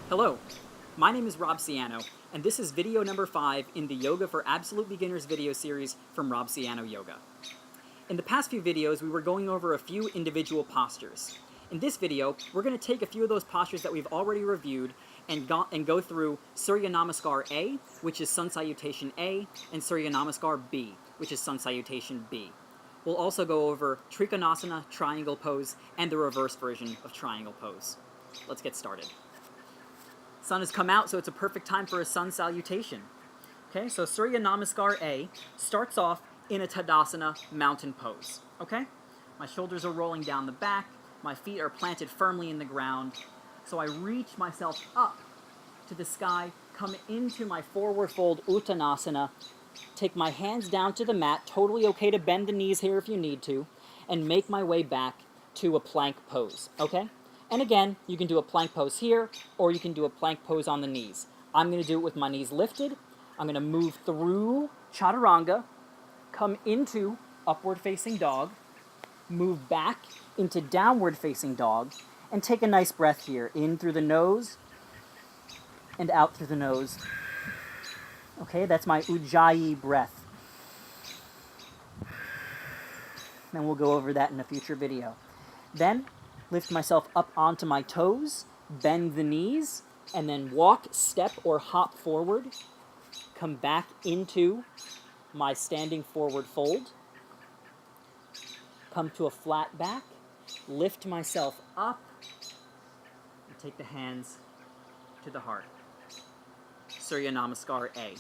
Hello, my name is Rob Ciano, and this is video number 5 in the Yoga for Absolute Beginners video series from Rob Ciano Yoga. In the past few videos, we were going over a few individual postures. In this video, we're going to take a few of those postures that we've already reviewed and go through Surya Namaskar A, which is Sun Salutation A, and Surya Namaskar B, which is Sun Salutation B. We'll also go over Trikonasana, Triangle Pose, and the reverse version of Triangle Pose. Let's get started. Sun has come out, so it's a perfect time for a sun salutation. Okay, so Surya Namaskar A starts off in a Tadasana mountain pose. Okay? My shoulders are rolling down the back, my feet are planted firmly in the ground, so I reach myself up to the sky, come into my forward fold Uttanasana, take my hands down to the mat, totally okay to bend the knees here if you need to, and make my way back to a plank pose. Okay? And again, you can do a plank pose here, or you can do a plank pose on the knees. I'm going to do it with my knees lifted. I'm going to move through Chaturanga, come into upward facing dog, move back into downward facing dog, and take a nice breath here. In through the nose, and out through the nose. Okay, that's my Ujjayi breath. And we'll go over that in a future video. Then, lift myself up onto my toes, bend the knees, and then walk, step, or hop forward. Come back into my standing forward fold. Come to a flat back, lift myself up, and take the hands to the heart. Surya Namaskar A.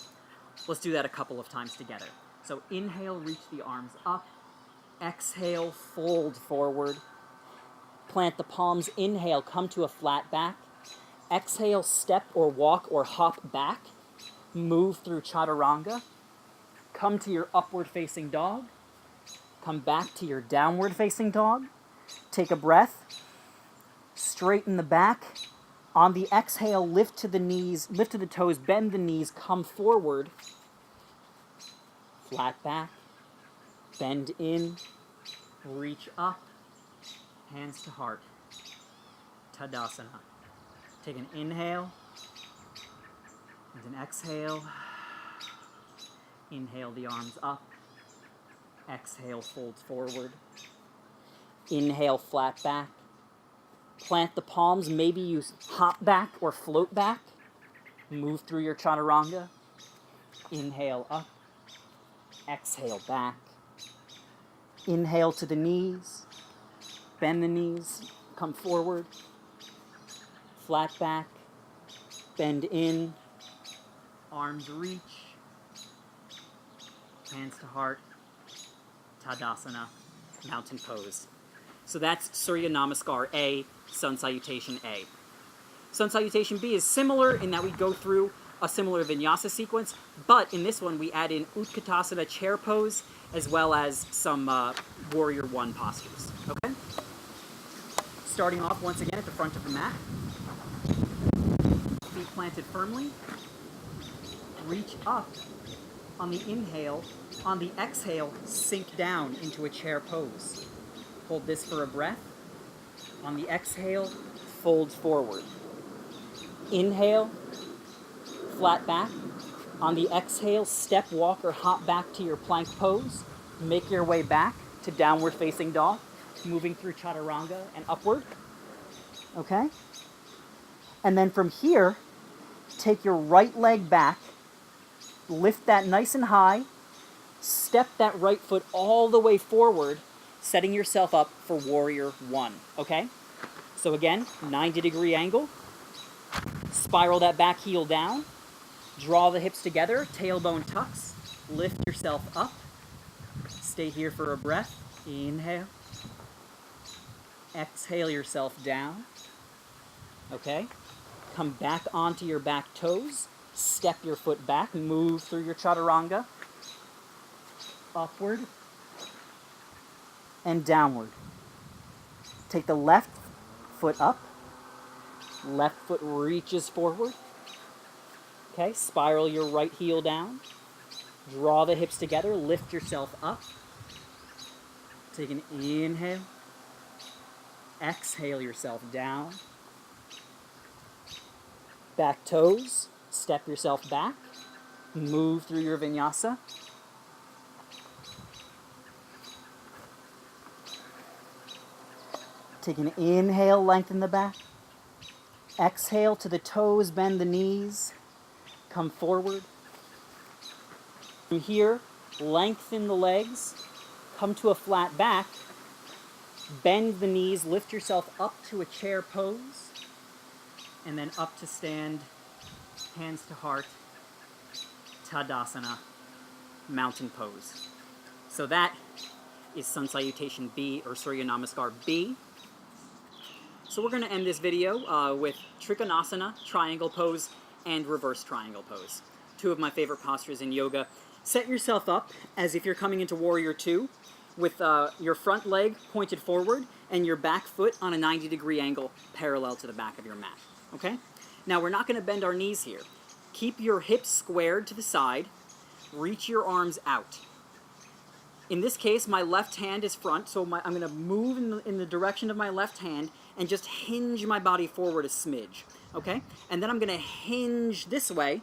Let's do that a couple of times together. So inhale, reach the arms up. Exhale, fold forward. Plant the palms, inhale, come to a flat back. Exhale, step or walk or hop back. Move through Chaturanga. Come to your upward facing dog. Come back to your downward facing dog. Take a breath. Straighten the back. On the exhale, lift to the knees, lift to the toes, bend the knees, come forward. Flat back. Bend in. Reach up. Hands to heart. Tadasana. Take an inhale and an exhale. Inhale the arms up. Exhale, fold forward. Inhale, flat back. Plant the palms. Maybe you hop back or float back. Move through your Chaturanga. Inhale up. Exhale back. Inhale to the knees. Bend the knees, come forward, flat back, bend in, arms reach, hands to heart, Tadasana, mountain pose. So that's Surya Namaskar A, Sun Salutation A. Sun Salutation B is similar in that we go through a similar vinyasa sequence, but in this one we add in Utkatasana chair pose as well as some Warrior One postures. Okay? Starting off once again at the front of the mat. Feet planted firmly. Reach up on the inhale. On the exhale, sink down into a chair pose. Hold this for a breath. On the exhale, fold forward. Inhale, flat back. On the exhale, step, walk, or hop back to your plank pose. Make your way back to downward facing dog. Moving through Chaturanga and upward. Okay? And then from here, take your right leg back, lift that nice and high, step that right foot all the way forward, setting yourself up for Warrior One. Okay? So again, 90-degree angle, spiral that back heel down, draw the hips together, tailbone tucks, lift yourself up, stay here for a breath, inhale. Exhale yourself down. Okay? Come back onto your back toes. Step your foot back. Move through your Chaturanga. Upward. And downward. Take the left foot up. Left foot reaches forward. Okay? Spiral your right heel down. Draw the hips together. Lift yourself up. Take an inhale. Exhale yourself down. Back toes, step yourself back, move through your vinyasa. Take an inhale, lengthen the back. Exhale to the toes, bend the knees, come forward. From here, lengthen the legs, come to a flat back, bend the knees, lift yourself up to a chair pose, and then up to stand, hands to heart, Tadasana, mountain pose. So that is Sun Salutation B, or Surya Namaskar B. So we're going to end this video with Trikonasana, triangle pose, and reverse triangle pose. Two of my favorite postures in yoga. Set yourself up as if you're coming into Warrior Two, with your front leg pointed forward and your back foot on a 90-degree angle parallel to the back of your mat. Okay? Now we're not going to bend our knees here. Keep your hips squared to the side. Reach your arms out. In this case, my left hand is front, so I'm going to move in the direction of my left hand and just hinge my body forward a smidge, okay? And then I'm going to hinge this way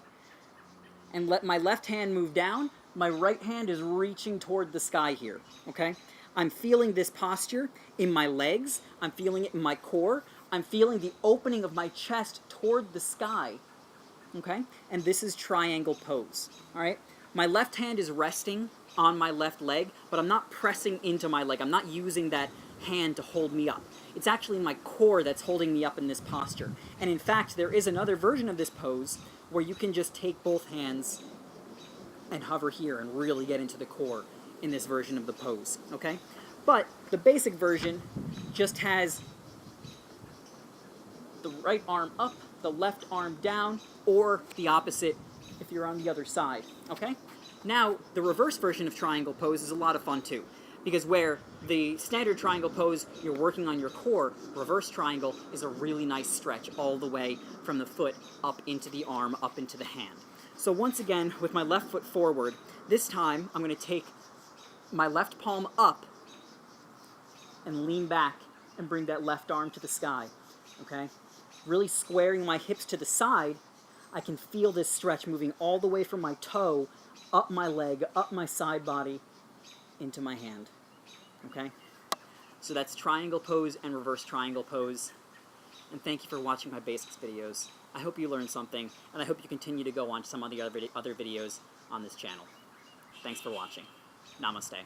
and let my left hand move down. My right hand is reaching toward the sky here, okay? I'm feeling this posture in my legs. I'm feeling it in my core. I'm feeling the opening of my chest toward the sky, okay? And this is triangle pose, all right? My left hand is resting on my left leg, but I'm not pressing into my leg. I'm not using that hand to hold me up. It's actually my core that's holding me up in this posture. And in fact, there is another version of this pose where you can just take both hands and hover here and really get into the core in this version of the pose, okay? But the basic version just has the right arm up, the left arm down, or the opposite if you're on the other side, okay? Now, the reverse version of triangle pose is a lot of fun too, because where the standard triangle pose, you're working on your core, reverse triangle is a really nice stretch all the way from the foot up into the arm, up into the hand. So once again, with my left foot forward, this time I'm going to take my left palm up and lean back and bring that left arm to the sky, okay? Really squaring my hips to the side, I can feel this stretch moving all the way from my toe, up my leg, up my side body, into my hand, okay? So that's triangle pose and reverse triangle pose. And thank you for watching my basics videos. I hope you learned something, and I hope you continue to go on some of the other videos on this channel. Thanks for watching. Namaste.